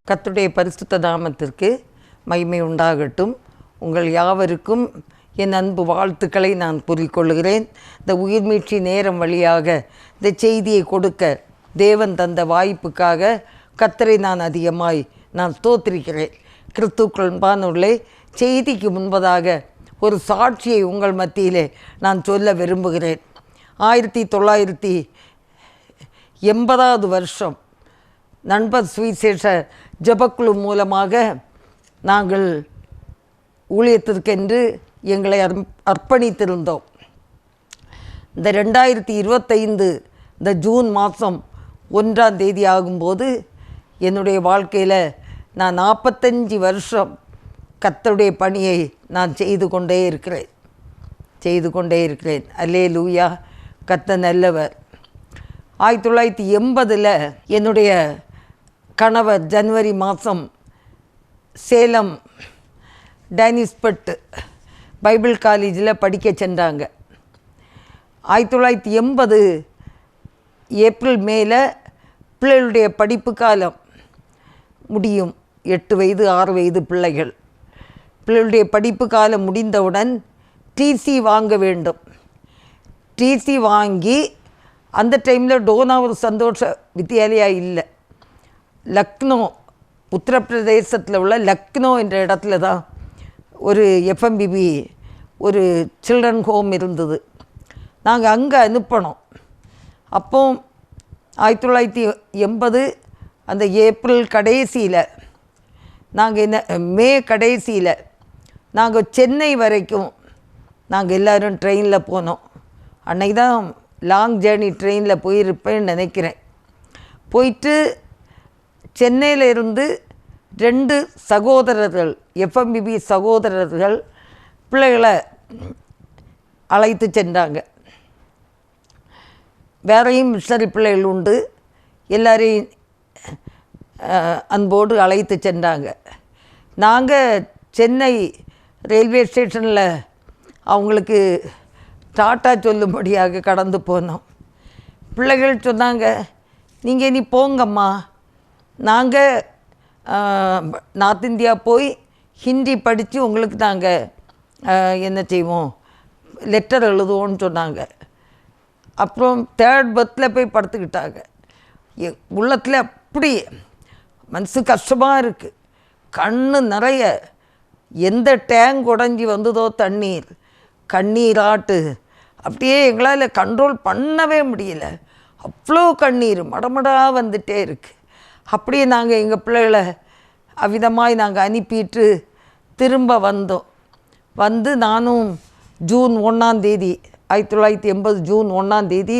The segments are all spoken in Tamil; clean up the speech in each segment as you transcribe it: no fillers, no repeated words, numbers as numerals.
கர்த்தருடைய பரிசுத்த நாமத்திற்கு மகிமை உண்டாகட்டும். உங்கள் யாவருக்கும் என் அன்பு வாழ்த்துக்களை நான் கூறிக்கொள்கிறேன். இந்த உயிர்மீட்சி நேரம் வழியாக இந்த செய்தியை கொடுக்க தேவன் தந்த வாய்ப்புக்காக கர்த்தரை நான் அதிகமாய் ஸ்தோத்திரிக்கிறேன். கிறிஸ்துவுக்குள் அன்பானவர்களே, செய்திக்கு முன்பதாக ஒரு சாட்சியை உங்கள் மத்தியிலே நான் சொல்ல விரும்புகிறேன். 1980 வருஷம் நண்பர் சுவிசேஷ ஜெபக்குழு மூலமாக நாங்கள் ஊழியத்திற்கென்று எங்களை அர்ப்பணித்திருந்தோம். இந்த 2025 இந்த ஜூன் மாதம் 1ஆம் தேதி ஆகும்போது என்னுடைய வாழ்க்கையில் நான் 45 வருஷம் கர்த்தருடைய பணியை நான் செய்து கொண்டே இருக்கிறேன். அல்லேலூயா, கர்த்தர் நல்லவர். 1980 என்னுடைய கணவர் ஜனவரி மாதம் சேலம் டைனிஸ்பட் பைபிள் காலேஜில் படிக்க சென்றாங்க. 1980 ஏப்ரல் மேல பிள்ளைகளுடைய படிப்பு காலம் முடியும். 8 வயது 6 வயது பிள்ளைகளுடைய படிப்பு காலம் முடிந்தவுடன் டிசி வாங்க வேண்டும். டிசி வாங்கி அந்த டைமில் டோனாவூர் சந்தோஷ வித்யாலயா இல்லை, லக்னோ உத்தரப்பிரதேசத்தில் உள்ள லக்னோ என்ற இடத்துல தான் ஒரு எஃப்எம்பிபி ஒரு சில்ட்ரன் ஹோம் இருந்தது. நாங்கள் அங்கே அனுப்பணும். அப்போ 1980 அந்த ஏப்ரல் கடைசியில் நாங்கள் மே கடைசியில் நாங்கள் சென்னை வரைக்கும் நாங்கள் எல்லோரும் ட்ரெயினில் போனோம். அன்றைக்கி தான் லாங் ஜேர்னி ட்ரெயினில் போயிருப்பேன்னு நினைக்கிறேன். போயிட்டு சென்னையில் இருந்து 2 சகோதரர்கள், எஃப்எம்பிபி சகோதரர்கள் பிள்ளைகளை அழைத்து சென்றாங்க. வேறையும் மிஷனரி பிள்ளைகள் உண்டு, எல்லாரையும் அன்போடு அழைத்து சென்றாங்க. நாங்கள் சென்னை ரயில்வே ஸ்டேஷனில் அவங்களுக்கு டாட்டா சொல்லும்படியாக கடந்து போனோம். பிள்ளைகள் சொன்னாங்க, நீங்கள் இனி போங்கம்மா, நாங்கள் நார்த் இந்தியா போய் ஹிந்தி படித்து உங்களுக்கு நாங்கள் என்ன செய்வோம், லெட்டர் எழுதுவோன்னு சொன்னாங்க. அப்புறம் 3rd பர்த்தில் போய் படுத்துக்கிட்டாங்க. உள்ளத்தில் அப்படி மனசு கஷ்டமாக இருக்குது. கண்ணு நிறைய எந்த டேங்க் உடஞ்சி வந்ததோ கண்ணீராட்டு அப்படியே எங்களால் கண்ட்ரோல் பண்ணவே முடியல. அவ்வளோ கண்ணீர் மடமடாக வந்துகிட்டே இருக்குது. அப்படியே நாங்கள் எங்கள் பிள்ளைகளை அவ்விதமாய் நாங்கள் அனுப்பிட்டு திரும்ப வந்து நானும் ஜூன் 1ஆம் தேதி 1980 ஜூன் 1ஆம் தேதி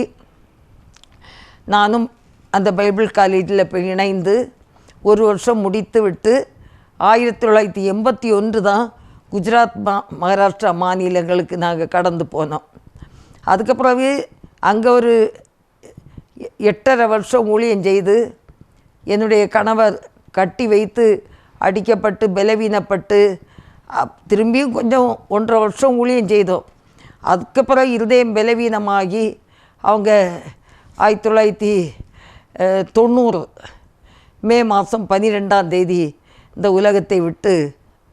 நானும் அந்த பைபிள் காலேஜில் போய் இணைந்து 1 வருஷம் முடித்து விட்டு 1981 தான் குஜராத் மகாராஷ்டிரா மாநிலங்களுக்கு நாங்கள் கடந்து போனோம். அதுக்கப்புறமே அங்கே ஒரு 8.5 வருஷம் ஊழியம் செய்து என்னுடைய கணவர் கட்டி வைத்து அடிக்கப்பட்டு பலவீனப்பட்டு திரும்பியும் கொஞ்சம் 1.5 வருஷம் ஊழியம் செய்தோம். அதுக்கப்புறம் இருதயம் பலவீனமாகி அவங்க 1990 மே மாதம் 12ஆம் தேதி இந்த உலகத்தை விட்டு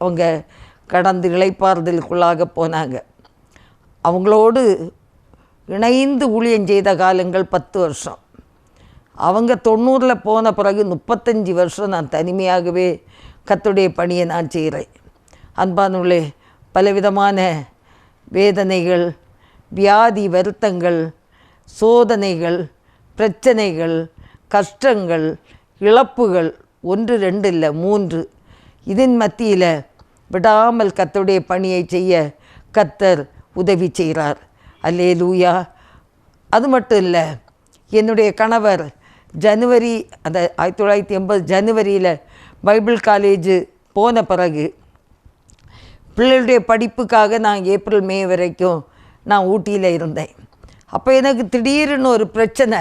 அவங்க கடந்து இளைப்பாறுதலுக்குள்ளாக போனாங்க. அவங்களோடு இணைந்து ஊழியம் செய்த காலங்கள் 10 வருஷம். அவங்க 90 போன பிறகு 35 வருஷம் நான் தனிமையாகவே கர்த்தருடைய பணியை நான் செய்கிறேன். அன்பானவர்களே, பலவிதமான வேதனைகள், வியாதி வருத்தங்கள், சோதனைகள், பிரச்சனைகள், கஷ்டங்கள், இழப்புகள் 1 2 இல்லை 3, இதன் மத்தியில் விடாமல் கர்த்தருடைய பணியை செய்ய கர்த்தர் உதவி செய்கிறார். அல்லேலூயா. அது மட்டும் இல்லை, என்னுடைய கணவர் ஜனவரி அந்த 1980 ஜனவரியில் பைபிள் காலேஜு போன பிறகு பிள்ளைகளுடைய படிப்புக்காக நான் ஏப்ரல் மே வரைக்கும் நான் ஊட்டியில் இருந்தேன். அப்போ எனக்கு திடீர்னு ஒரு பிரச்சனை.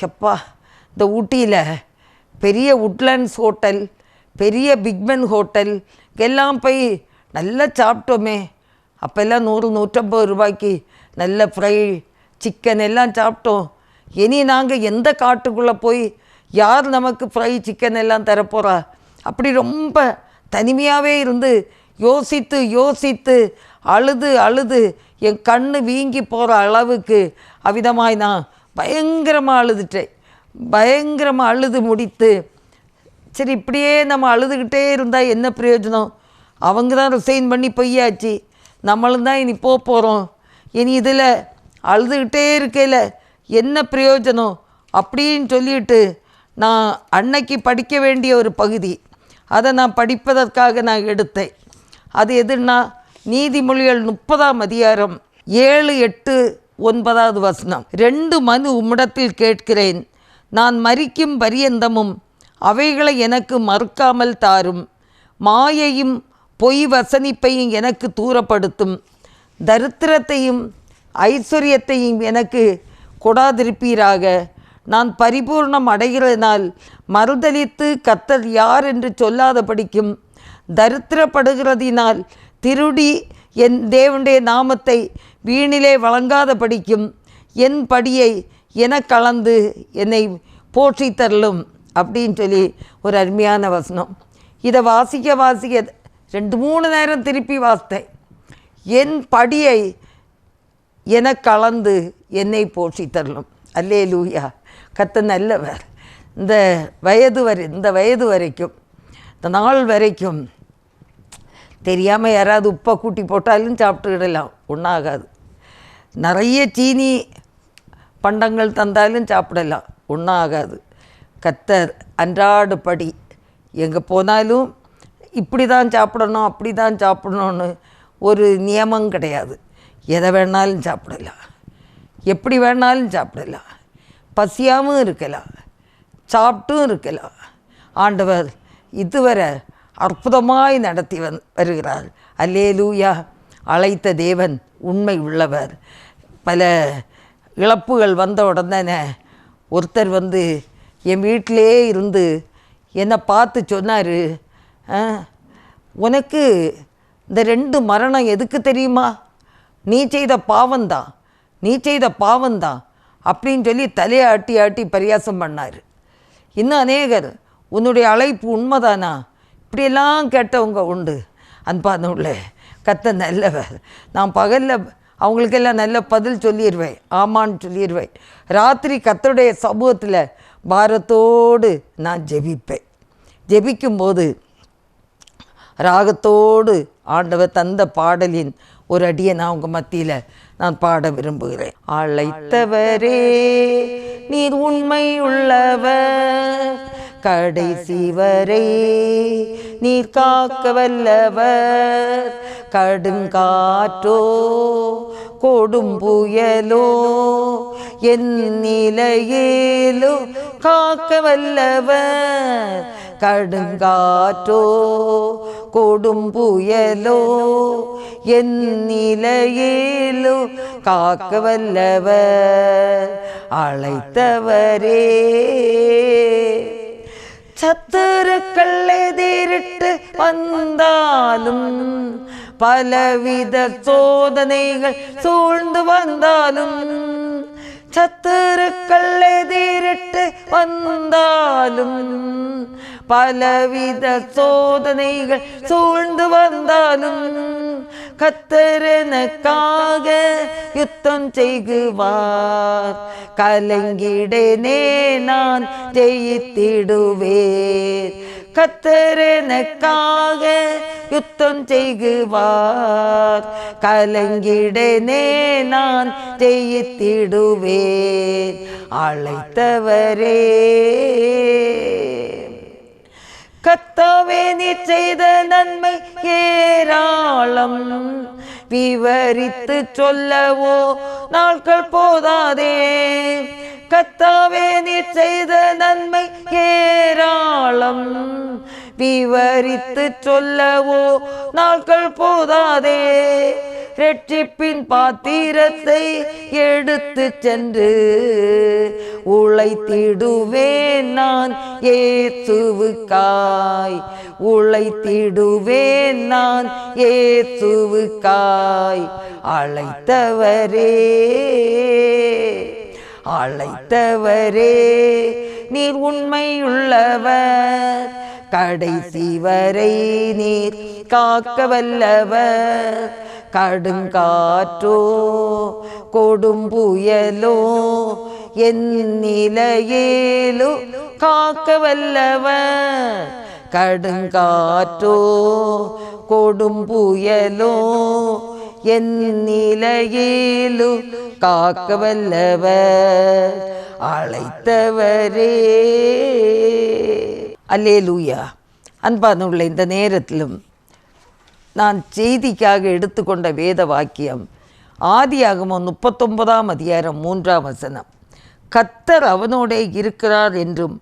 எப்பா, இந்த ஊட்டியில் பெரிய உட்லண்ட்ஸ் ஹோட்டல், பெரிய பிக்பென் ஹோட்டல் எல்லாம் போய் நல்லா சாப்பிட்டோமே. அப்போல்லாம் 100-150 ரூபாய்க்கு நல்ல ஃப்ரை சிக்கன் எல்லாம் சாப்பிட்டோம். இனி நாங்கள் எந்த காட்டுக்குள்ளே போய் யார் நமக்கு ஃப்ரை சிக்கன் எல்லாம் தரப்போகிறா? அப்படி ரொம்ப தனிமையாகவே இருந்து யோசித்து யோசித்து அழுது அழுது என் கண்ணு வீங்கி போகிற அளவுக்கு அவ்விதமாய் நான் பயங்கரமாக அழுதுட்டேன். பயங்கரமாக அழுது முடித்து, சரி இப்படியே நம்ம அழுதுகிட்டே இருந்தால் என்ன பிரயோஜனம்? அவங்க தான் ரிசைன் பண்ணி பொய்யாச்சு, நம்மளும் தான் இனி போகிறோம், இனி இதில் அழுதுகிட்டே இருக்கையில் என்ன பிரயோஜனம் அப்படின்னு சொல்லிட்டு நான் அன்னைக்கு படிக்க வேண்டிய ஒரு பகுதி, அதை நான் படிப்பதற்காக நான் எடுத்தேன். அது எதுன்னா நீதிமொழிகள் 30ஆம் அதிகாரம் 7, 8, 9வது வசனம். 2 மனு உம்மிடத்தில் கேட்கிறேன், நான் மரிக்கும் பரியந்தமும் அவைகளை எனக்கு மறுக்காமல் தாரும். மாயையும் பொய் வசனிப்பையும் எனக்கு தூரப்படுத்தும். தரித்திரத்தையும் ஐஸ்வர்யத்தையும் எனக்கு கொடாதிருப்பீராக. நான் பரிபூர்ணம் அடைகிறதினால் மறுதலித்து கர்த்தர் யார் என்று சொல்லாதபடிக்கும், தரித்திரப்படுகிறதினால் திருடி என் தேவனுடைய நாமத்தை வீணிலே வழங்காதபடிக்கும் என் படியை என கலந்து என்னை போற்றி தரலும் அப்படின்னு சொல்லி ஒரு அருமையான வசனம். இதை வாசிக்க 2-3 நேரம் திருப்பி வாசித்தேன். என் படியை என கலந்து என்னை போற்றி தரலும். அல்லேலூயா. கர்த்தர் நல்லவர். இந்த வயது வரைக்கும், இந்த நாள் வரைக்கும் தெரியாமல் யாராவது உப்பை கூட்டி போட்டாலும் சாப்பிட்டுக்கிடலாம், ஒன்றாகாது. நிறைய சீனி பண்டங்கள் தந்தாலும் சாப்பிடலாம், ஒன்றாகாது. கர்த்தர் அன்றாட படி எங்கே போனாலும் இப்படி தான் சாப்பிடணும் அப்படி தான் சாப்பிடணும்னு ஒரு நியமம் கிடையாது. எதை வேணாலும் சாப்பிடலாம், எப்படி வேணாலும் சாப்பிடலாம், பசியாகவும் இருக்கலாம், சாப்பிட்டும் இருக்கலாம். ஆண்டவர் இதுவரை அற்புதமாய் நடத்தி வருகிறார். அல்லேலூயா. அழைத்த தேவன் உண்மை உள்ளவர். பல இழப்புகள் வந்த உடனே ஒருத்தர் என் வீட்டிலே இருந்து என்னை பார்த்து சொன்னார், உனக்கு இந்த 2 மரணம் எதுக்கு தெரியுமா? நீ செய்த பாவந்தான் அப்படின்னு சொல்லி தலையை ஆட்டி ஆட்டி பரியாசம் பண்ணார். இன்னும் அநேகர், உன்னுடைய அழைப்பு உண்மைதானா, இப்படியெல்லாம் கேட்டவங்க உண்டு. அன்பானவர்களே, கர்த்தர் நல்லவர். நான் பகலில் அவங்களுக்கெல்லாம் நல்ல பதில் சொல்லிடுவேன், ஆமான்னு சொல்லிடுவேன். ராத்திரி கர்த்தருடைய சமூகத்தில் பாரத்தோடு நான் ஜெபிப்பேன். ஜெபிக்கும்போது ராகத்தோடு ஆண்டவர் தந்த பாடலின் ஒரு அடியை நான் உங்கள் மத்தியில் நான் பாட விரும்புகிறேன். அழைத்தவரே நீர் உண்மை உள்ளவர், கடைசி வரை நீர் காக்க வல்லவர். கடுங்காற்றோ கொடும் புயலோ என் நிலையிலோ காக்க வல்லவர். கடுங்காற்றோ கொடும் புயலோ என் நிலையிலோ காக்க வல்லவர். அழைத்தவரே சத்துருக்கள் எதிரிட்டு வந்தாலும், பலவித சோதனைகள் சூழ்ந்து வந்தாலும், சத்துருக்கள் எதிரிட்டு வந்தாலும், பலவித சோதனைகள் சூழ்ந்து வந்தாலும், கர்த்தர் எனக்காக யுத்தம் செய்குவார். கலங்கிடனே நான் ஜெயித்திடுவேன். கர்த்தர் எனக்காக யுத்தம் செய்குவார். கலங்கிடனே நான் ஜெயித்திடுவேன். அழைத்தவரே கர்த்தாவே நீர் செய்த நன்மை ஏராளம், விவரித்து சொல்லவோ நாட்கள் போதாதே. கர்த்தாவே நீர் செய்த நன்மை ஏராளம், விவரித்து சொல்லவோ நாட்கள் போதாதே. இரட்சிப்பின் பாத்திரத்தை எடுத்து சென்று உழைத்திடுவேன் நான் இயேசுவுக்காய். உழைத்திடுவேன் நான் இயேசுவுக்காய். அழைத்தவரே நீர் உண்மையுள்ளவர், கடைசி வரை நீர் காக்க வல்லவர். கடுங்காற்றோ கொடும் புயலோ என் நிலையிலோ காக்க வல்லவர். கடுங்காற்றோ கொடும் புயலோ என் நிலையிலோ காக்க வல்லவர். அழைத்தவரே. அல்லேலூயா. அன்பானுள்ள இந்த நேரத்திலும் நான் செய்திக்காக எடுத்துக்கொண்ட வேத வாக்கியம் ஆதியாகமம் 39ஆம் அதிகாரம் 3ஆம் வசனம். கர்த்தர் அவனோடே இருக்கிறார் என்றும்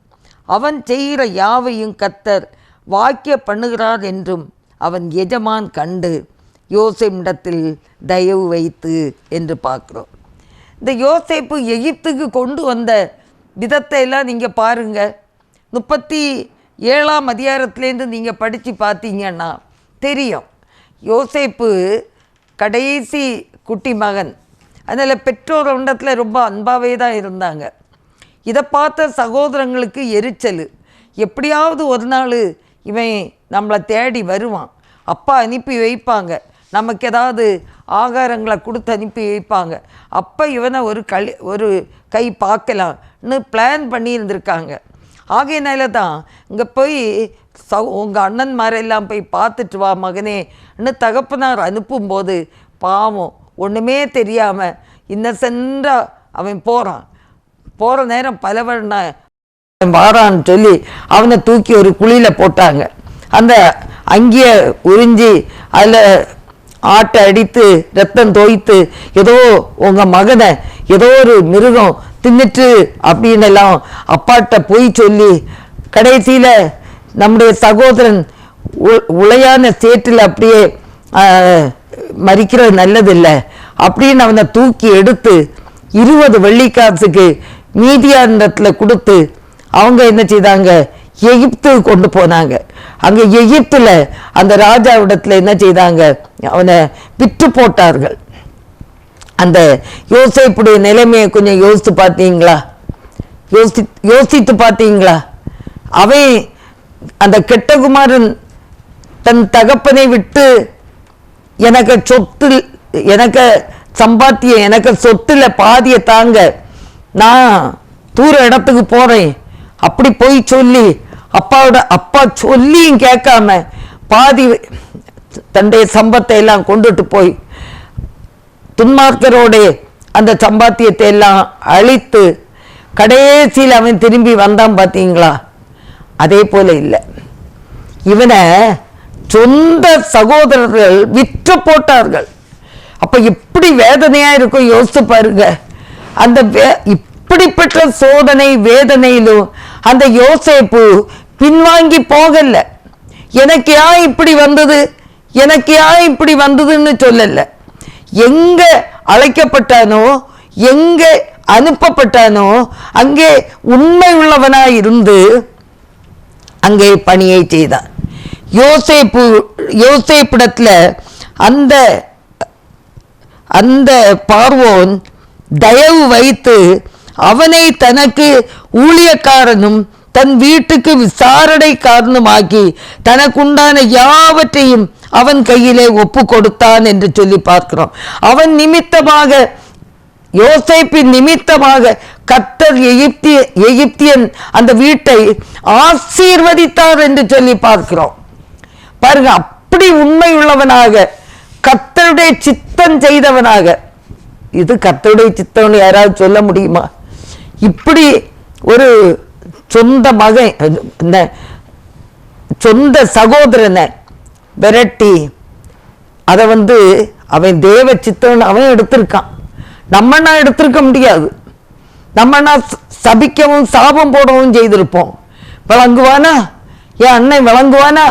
அவன் செய்கிற யாவையும் கர்த்தர் வாக்கிய பண்ணுகிறார் என்றும் அவன் எஜமான் கண்டு யோசேப்பிடத்தில் தயவு வைத்து என்று பார்க்குறோம். இந்த யோசேப்பு எகிப்துக்கு கொண்டு வந்த விதத்தை எல்லாம் நீங்கள் பாருங்கள். 37ஆம் அதிகாரத்துலேருந்து நீங்கள் படித்து பார்த்தீங்கன்னா தெரியும். யோசேப்பு கடைசி குட்டி மகன், அதனால் பெற்றோர் இடத்துல ரொம்ப அன்பாகவே தான் இருந்தாங்க. இதை பார்த்த சகோதரங்களுக்கு எரிச்சல். எப்படியாவது ஒரு நாள் இவன் நம்மளை தேடி வருவான், அப்பா அனுப்பி வைப்பாங்க, நமக்கு ஏதாவது ஆகாரங்களை கொடுத்து அனுப்பி வைப்பாங்க, அப்போ இவனை ஒரு கை பார்க்கலாம்னு பிளான் பண்ணியிருந்திருக்காங்க. ஆகையினால தான் இங்கே போய் உங்கள் அண்ணன்மாரெல்லாம் போய் பார்த்துட்டு வா மகனே தகப்பனார் அனுப்பும்போது பாவம் ஒன்றுமே தெரியாமல் இன்னசென்றாக அவன் போகிற நேரம் பலவண்ண வாரான்னு சொல்லி அவனை தூக்கி ஒரு குழியில் போட்டாங்க. அந்த அங்கேயே உறிஞ்சி அதில் ஆட்டை அடித்து ரத்தம் தோய்த்து ஏதோ உங்கள் மகனை ஏதோ ஒரு மிருகம் தின்னுட்டு அப்படின்னு எல்லாம் அப்பாட்ட போய் சொல்லி கடைசியில் நம்முடைய சகோதரன் உளையான சேற்றில் அப்படியே மறிக்கிறது நல்லதில்லை அப்படின்னு அவனை தூக்கி எடுத்து 20 வெள்ளிக்காசுக்கு மீதியாண்டத்தில் கொடுத்து அவங்க என்ன செய்தாங்க, எகிப்து கொண்டு போனாங்க. அங்கே எகிப்தில் அந்த ராஜாவிடத்தில் என்ன செய்தாங்க, அவனை விற்று போட்டார்கள். அந்த யோசேப்புடைய நிலைமையை கொஞ்சம் யோசித்து பார்த்தீங்களா? அவன் அந்த கெட்ட குமாரன் தன் தகப்பனை விட்டு எனக்கு சம்பாத்திய எனக்கு சொத்துல பாதிய தாங்க, நான் தூர இடத்துக்கு போறேன் அப்படி போய் சொல்லி அப்பா சொல்லியும் கேட்காம பாதி தன்னுடைய சம்பத்தை எல்லாம் கொண்டுட்டு போய் துன்மார்க்கரோட அந்த சம்பாத்தியத்தை எல்லாம் அழித்து கடைசியில் அவன் திரும்பி வந்தான். பார்த்தீங்களா? அதே போல இல்லை, இவனை சொந்த சகோதரர்கள் விற்று போட்டார்கள். அப்ப எப்படி வேதனையா இருக்கும் யோசித்து பாருங்க. அந்த இப்படிப்பட்ட சோதனை வேதனையிலும் அந்த யோசேப்பு பின்வாங்கி போகல. எனக்கு ஏன் இப்படி வந்ததுன்னு சொல்லல. எங்க அழைக்கப்பட்டானோ எங்க அனுப்பப்பட்டானோ அங்கே உண்மை உள்ளவனாய் இருந்து அங்கே பணியை செய்தான். யோசேப்பிடத்துல அந்த பார்வோன் தயவு வைத்து அவனை தனக்கு ஊழியக்காரனும் தன் வீட்டுக்கு விசாரணைக்காரனுமாக்கி தனக்குண்டான யாவற்றையும் அவன் கையிலே ஒப்பு கொடுத்தான் என்று சொல்லி பார்க்கிறோம். அவன் நிமித்தமாக, யோசேப்பின் நிமித்தமாக கர்த்தர் எகிப்தியன் அந்த வீட்டை ஆசீர்வதித்தார் என்று சொல்லி பார்க்கிறோம். பாருங்க, அப்படி உண்மை உள்ளவனாக கர்த்தருடைய சித்தம் செய்தவனாக. இது கர்த்தருடைய சித்தம்னு யாராவது சொல்ல முடியுமா? இப்படி ஒரு சொந்த மகன், சொந்த சகோதரனை விரட்டி அதை அவன் தேவ சித்தம்னு அவன் எடுத்திருக்கான். நம்மனா எடுத்திருக்க முடியாது. நம்மனா சபிக்கவும் சாபம் போடவும் செய்திருப்போம். விளங்குவானா? என் அண்ணன் விளங்குவானா?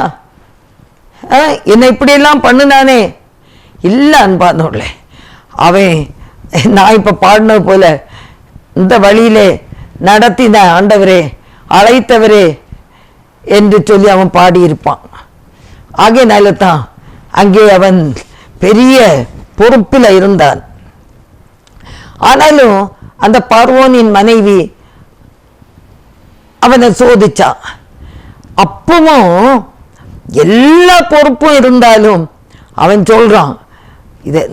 என்னை இப்படியெல்லாம் பண்ணுனானே இல்லை. அன்பானோடல அவன் நான் இப்போ பாடினது போல இந்த வழியிலே நடத்தின ஆண்டவரே, அழைத்தவரே என்று சொல்லி அவன் பாடியிருப்பான். ஆகையினால தான் அங்கே அவன் பெரிய பொறுப்பில் இருந்தான். ஆனாலும் அந்த பார்வோனின் மனைவி அவனை சோதிச்சான். அப்பவும் எல்லா பொறுப்பும் இருந்தாலும் அவன் சொல்றான்,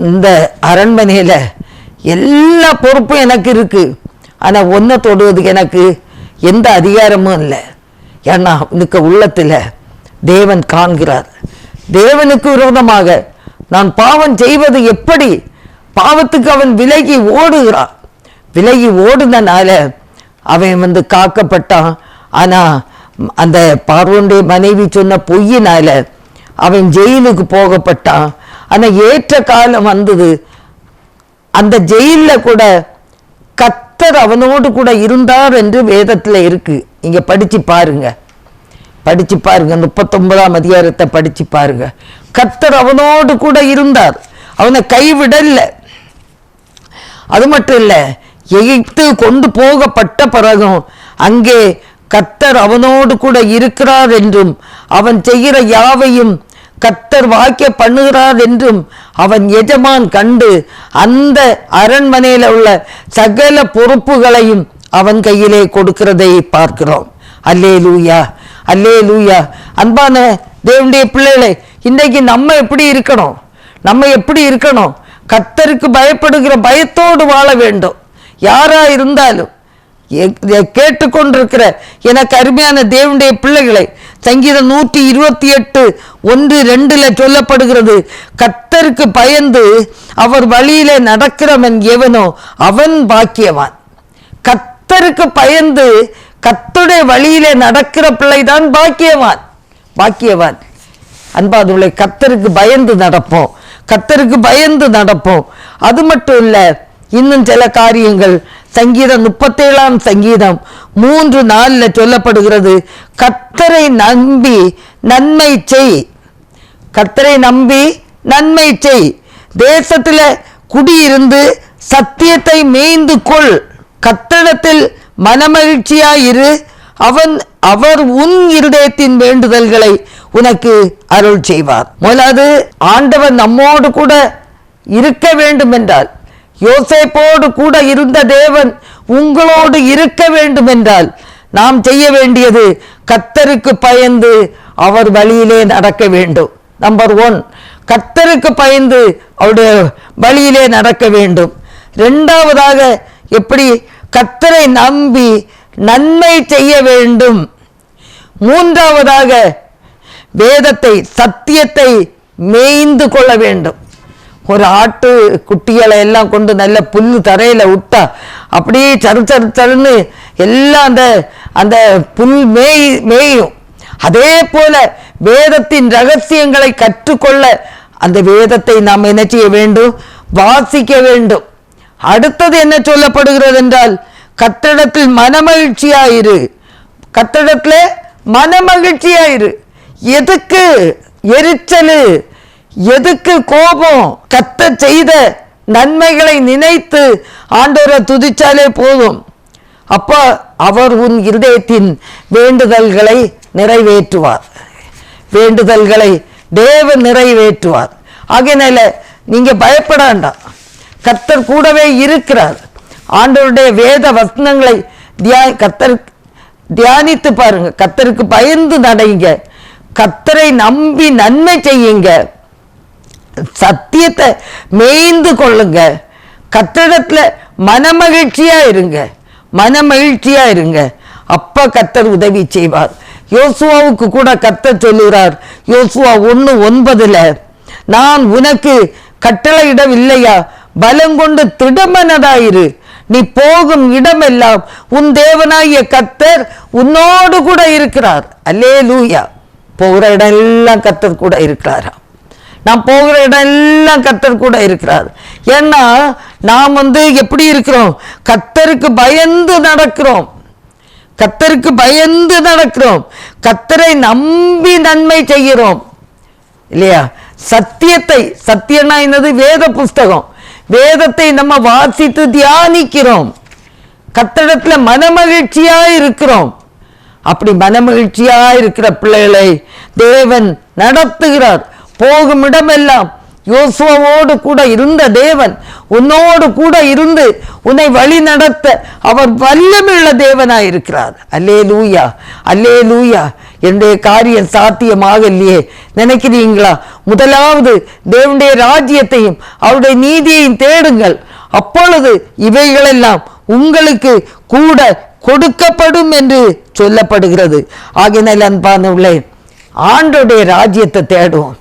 இந்த அரண்மனையில எல்லா பொறுப்பும் எனக்கு இருக்கு, ஆனா ஒன்றை தொடுவதுக்கு எனக்கு எந்த அதிகாரமும் இல்லை. ஏன்னா அவனுக்கு உள்ளத்துல தேவன் காண்கிறார். தேவனுக்கு விரோதமாக நான் பாவம் செய்வது எப்படி? பாவத்துக்கு அவன் விலகி ஓடுகிறான். விலகி ஓடுனனால அவன் காக்கப்பட்டான். ஆனா அந்த பார்வோனுடைய மனைவி சொன்ன பொய்யினால அவன் ஜெயிலுக்கு போகப்பட்டான். ஆனா ஏற்ற காலம் வந்தது. அந்த ஜெயில கூட கர்த்தர் அவனோடு கூட இருந்தார் என்று வேதத்துல இருக்கு. இங்க படிச்சு பாருங்க, 39ஆம் அதிகாரத்தை படிச்சு பாருங்க. கர்த்தர் அவனோடு கூட இருந்தார், அவனை கைவிடல. அது மட்டும் இல்ல, எகிப்து கொண்டு போகப்பட்ட பிறகும் அங்கே கர்த்தர் அவனோடு கூட இருக்கிறார் என்றும் அவன் செய்கிற யாவையும் கர்த்தர் வாக்கிய பண்ணுகிறார் என்றும் அவன் எஜமான் கண்டு அந்த அரண்மனையில் உள்ள சகல பொறுப்புகளையும் அவன் கையிலே கொடுக்கிறதை பார்க்கிறோம். அல்லேலூயா, அல்லேலூயா. அன்பான தேவனுடைய பிள்ளைகளை, இன்றைக்கு நம்ம எப்படி இருக்கணும்? கர்த்தருக்கு பயப்படுகிற பயத்தோடு வாழ வேண்டும். யாரா இருந்தாலும் கேட்டுக்கொண்டிருக்கிற எனக்கு அருமையான தேவனுடைய பிள்ளைகளை, சங்கீதம் 128:1-2 சொல்லப்படுகிறது, கர்த்தருக்கு பயந்து அவர் வழியிலே நடக்கிறவன் எவனோ அவன் பாக்கியவான். கர்த்தருக்கு பயந்து கர்த்தருடைய வழியிலே நடக்கிற பிள்ளைதான் பாக்கியவான். அன்பாதுகளை, கர்த்தருக்கு பயந்து நடப்போம். அது மட்டும் இல்ல, இன்னும் சில காரியங்கள் சங்கீதம் 37ஆம் சங்கீதம் 3:4 சொல்லப்படுகிறது, கர்த்தரை நம்பி நன்மை செய். தேசத்துல குடியிருந்து சத்தியத்தை மேய்ந்து கொள். கர்த்தரிடத்தில் மனமகிழ்ச்சியாயிரு, அவர் உன் இருதயத்தின் வேண்டுதல்களை உனக்கு அருள் செய்வார். முதலாவது, ஆண்டவர் நம்மோடு கூட இருக்க வேண்டும் என்றால், யோசேப்போடு கூட இருந்த தேவன் உங்களோடு இருக்க வேண்டும் என்றால் நாம் செய்ய வேண்டியது கர்த்தருக்கு பயந்து அவர் வழியிலே நடக்க வேண்டும். நம்பர் 1, கர்த்தருக்கு பயந்து அவருடைய வழியிலே நடக்க வேண்டும். இரண்டாவதாக, எப்படி கர்த்தரை நம்பி நன்மை செய்ய வேண்டும். மூன்றாவதாக, வேதத்தை சத்தியத்தை மேய்ந்து கொள்ள வேண்டும். ஒரு ஆட்டு குட்டிகளை எல்லாம் கொண்டு நல்ல புல்லு தரையில விட்டா அப்படியே சருன்னு எல்லாம் அந்த புல் மேயும். அதே போல வேதத்தின் ரகசியங்களை கற்றுக்கொள்ள அந்த வேதத்தை நாம் என்ன செய்ய வேண்டும்? வாசிக்க வேண்டும். அடுத்தது என்ன சொல்லப்படுகிறது என்றால், கர்த்தரிடத்தில் மனமகிழ்ச்சியாயிரு. எதுக்கு எரிச்சலு? எதுக்கு கோபம்? கர்த்தர் செய்த நன்மைகளை நினைத்து ஆண்டவரை துதிச்சாலே போதும். அப்ப அவர் உன் இருதயத்தின் வேண்டுதல்களை நிறைவேற்றுவார். தேவன் நிறைவேற்றுவார். ஆகையினால நீங்க பயப்பட வேண்டாம், கர்த்தர் கூடவே இருக்கிறார். ஆண்டவருடைய வேத வசனங்களை தியானித்து பாருங்க. கர்த்தருக்கு பயந்து நடைங்க, கர்த்தரை நம்பி நன்மை செய்யுங்க, சத்தியத்தை மேய்ந்து கொள்ளுங்க, கர்த்தரிடத்துல மனமகிழ்ச்சியா இருங்க. அப்ப கர்த்தர் உதவி செய்வார். யோசுவாவுக்கு கூட கர்த்தர் சொல்லுகிறார், யோசுவா 1:9, நான் உனக்கு கட்டளையிடவில்லையா? பலம் கொண்டு திடமனதாயிரு, நீ போகும் இடமெல்லாம் உன் தேவனாகிய கர்த்தர் உன்னோடு கூட இருக்கிறார். அல்லேலூயா. போகிற இடம் எல்லாம் கர்த்தர் கூட இருக்கிறாரா? நாம் போகிற இடம் எல்லாம் கர்த்தர் கூட இருக்கிறார். ஏன்னா நாம் எப்படி இருக்கிறோம்? கர்த்தருக்கு பயந்து நடக்கிறோம். கர்த்தரை நம்பி நன்மை செய்கிறோம் இல்லையா? சத்தியம்னா என்னது? வேத புஸ்தகம். வேதத்தை நம்ம வாசித்து தியானிக்கிறோம். கர்த்தரிடத்துல மனமகிழ்ச்சியா இருக்கிறோம். அப்படி மனமகிழ்ச்சியா இருக்கிற பிள்ளைகளை தேவன் நடத்துகிறார். போகும் இடமெல்லாம் யோசுவாவோடு கூட இருந்த தேவன் உன்னோடு கூட இருந்து உன்னை வழி நடத்த அவர் வல்லமையுள்ள தேவனாய் இருக்கிறார். அல்லேலூயா, அல்லேலூயா. என்னுடைய காரியம் சாத்தியமாக இல்லையே நினைக்கிறீங்களா? முதலாவது தேவனுடைய ராஜ்யத்தையும் அவருடைய நீதியையும் தேடுங்கள், அப்பொழுது இவைகளெல்லாம் உங்களுக்கு கூட கொடுக்கப்படும் என்று சொல்லப்படுகிறது. ஆகையினால் அன்பானவர்களே, ஆண்டவருடைய ராஜ்யத்தை தேடுவோம்.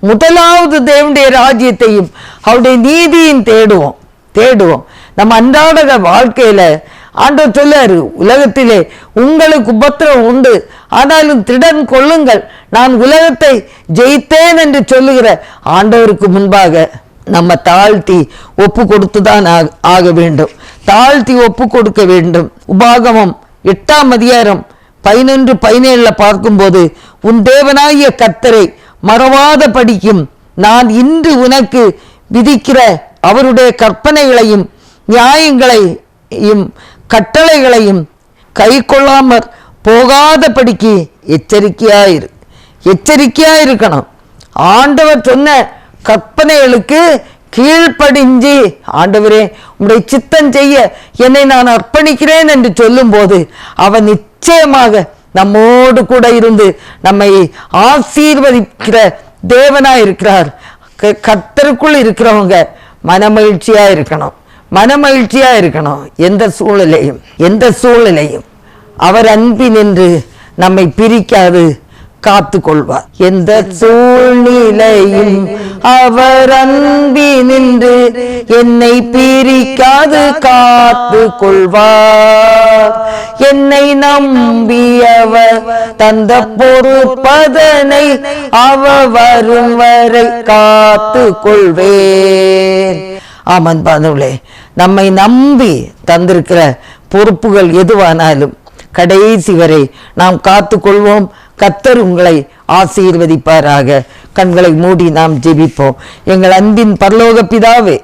முதலாவது தேவனுடைய ராஜ்யத்தையும் அவருடைய நீதியும் தேடுவோம். நம்ம அன்றாட வாழ்க்கையில ஆண்டவர் சொல்லாரு, உலகத்திலே உங்களுக்கு உபத்திரம் உண்டு, ஆனாலும் திடன் கொள்ளுங்கள், நான் உலகத்தை ஜெயித்தேன் என்று சொல்லுகிற ஆண்டவருக்கு முன்பாக நம்ம தாழ்த்தி ஒப்பு கொடுத்துதான் ஆக வேண்டும். தாழ்த்தி ஒப்பு கொடுக்க வேண்டும். உபாகமம் 8ஆம் அதிகாரம் 11-17 பார்க்கும்போது, உன் தேவனாகிய கர்த்தரை மறவாத படிக்கும் நான் இன்று உனக்கு விதிக்கிற அவருடைய கற்பனைகளையும் நியாயங்களையும் கட்டளைகளையும் கை கொள்ளாமற் போகாதபடிக்கு எச்சரிக்கையாயிருக்கணும். ஆண்டவர் சொன்ன கற்பனைகளுக்கு கீழ்ப்படிஞ்சு, ஆண்டவரே உம்முடைய சித்தம் செய்ய என்னை நான் அர்ப்பணிக்கிறேன் என்று சொல்லும் போது அவன் நிச்சயமாக நம்மோடு கூட இருந்து நம்மை ஆசீர்வதிக்கிற தேவனாய் இருக்கிறார். கர்த்தருக்குள் இருக்கிறவங்க மனமகிழ்ச்சியா இருக்கணும். எந்த சூழ்நிலையும் அவர் அன்பினின்று நம்மை பிரிக்காது காத்து கொள்வார். எந்த சூழ்நிலையும் அவர் அன்பினின்று என்னை பிரிக்காது காத்து கொள்வார். என்னை நம்பியவர் தந்த பொறுப்பதனை அவர் வரும் வரை காத்து கொள்வேன். ஆமன் பாதவளே, நம்மை நம்பி தந்திருக்கிற பொறுப்புகள் எதுவானாலும் கடைசி வரை நாம் காத்து கொள்வோம். கர்த்தர் உங்களை ஆசீர்வதிப்பாராக. கண்களை மூடி நாம் ஜெபிப்போம். எங்கள் அன்பின் பரலோக பிதாவே,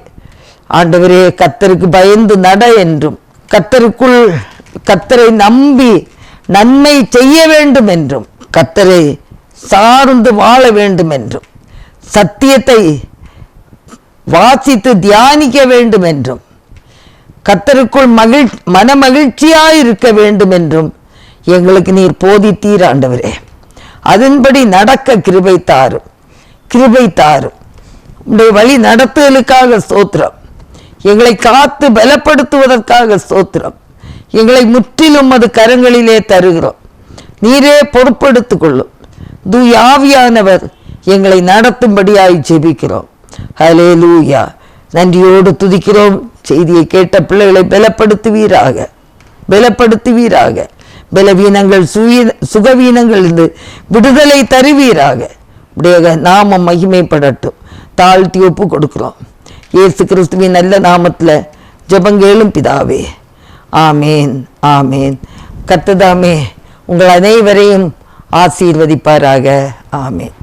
ஆண்டவரே, கர்த்தருக்கு பயந்து நட என்றும், கர்த்தரை நம்பி நன்மை செய்ய வேண்டும் என்றும், கர்த்தரை சார்ந்து வாழ வேண்டும் என்றும், சத்தியத்தை வாசித்து தியானிக்க வேண்டும் என்றும், கர்த்தருக்குள் மனமகிழ்ச்சியாயிருக்க வேண்டும் என்றும் எங்களுக்கு நீர் போதித்தீர். ஆண்டவரே, அதன்படி நடக்க கிருபை தாரும். உடைய வழி நடத்துதலுக்காக ஸ்தோத்திரம். எங்களை காத்து பலப்படுத்துவதற்காக ஸ்தோத்திரம். எங்களை முற்றிலும் அது கரங்களிலே தருகிறோம். நீரே பொறுப்பெடுத்துக் கொள்ளும். தூய ஆவியானவர் எங்களை நடத்தும்படியாய் ஜெபிக்கிறோம். ஹல்லேலூயா. நன்றியோடு துதிக்கிறோம். செய்தியை கேட்ட பிள்ளைகளை பலப்படுத்துவீராக. பலவீனங்கள் சுகவீனங்கள் இருந்து விடுதலை தருவீராக. உடைய நாமம் மகிமைப்படட்டும். தாழ்த்தி ஒப்பு கொடுக்கிறோம். இயேசு கிறிஸ்துவின் நல்ல நாமத்தில் ஜெபங்கேளும் பிதாவே. ஆமேன். கர்த்தர் தாமே உங்கள் அனைவரையும் ஆசீர்வதிப்பாராக. ஆமேன்.